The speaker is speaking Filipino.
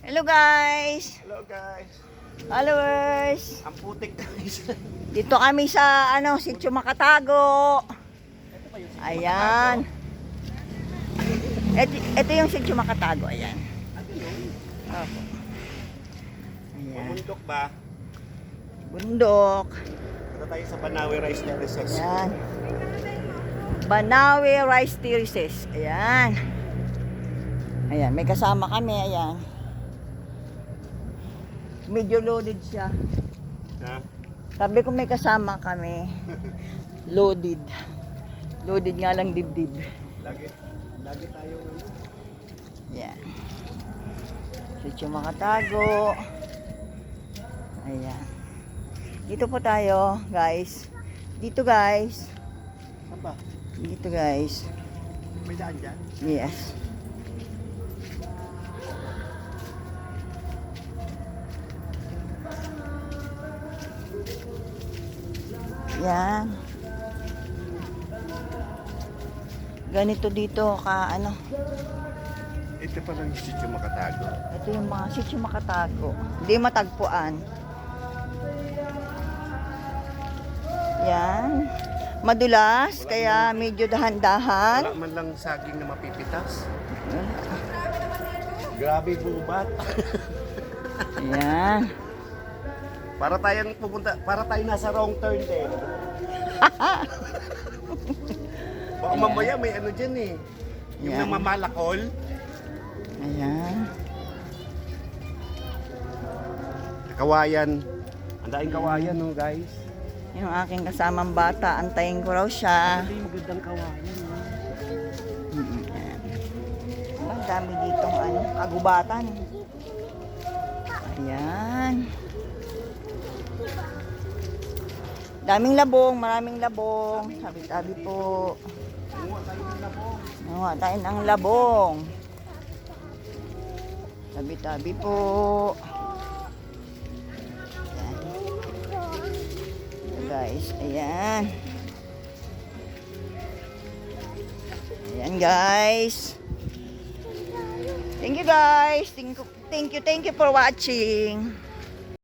Hello guys! Hello guys. Followers! Ang putik guys. Dito kami sa Sitio Makatago. Ayan. Ito yung Sitio Makatago, ayan. Opo. Ayan. Bundok ba? Bundok. Punta tayo sa Banawe Rice Terraces. Ayan. Banawe Rice Terraces. Ayan. Ayan, may kasama kami, ayan. Medyo loaded siya. Ha? Sabi ko may kasama kami. Loaded. Loaded nga lang dibdib. Lagi tayo Yan. Sitio Makatago. Ayan. Dito po tayo, guys. Dito, guys. Saan ba? Dito, guys. May daan dyan? Yes. Yan. Ganito dito Ito pa lang yung Sitio Makatago. Ito yung mga Sitio Makatago. Hindi matagpuan. Yan. Madulas, kaya medyo dahan-dahan. Wala man lang saging na mapipitas. Grabe bubat. Yan. Para tayo nasa wrong turn din. Baka mamaya may ano dyan eh. Yung Yan. namamalakol. Ayan. Kawayan. Ang daing kawayan no guys. Yung aking kasamang bata, antayin ko raw siya. Ito yung magandang kawayan. No? Ayan. Ang dami ditong kagubatan. Ayan. Daming labong, maraming labong. Tabi-tabi po. Nanguha tayo ng labong. Tabi-tabi po. Ayan. Guys, ayan. Ayan guys. Thank you guys. Thank you for watching.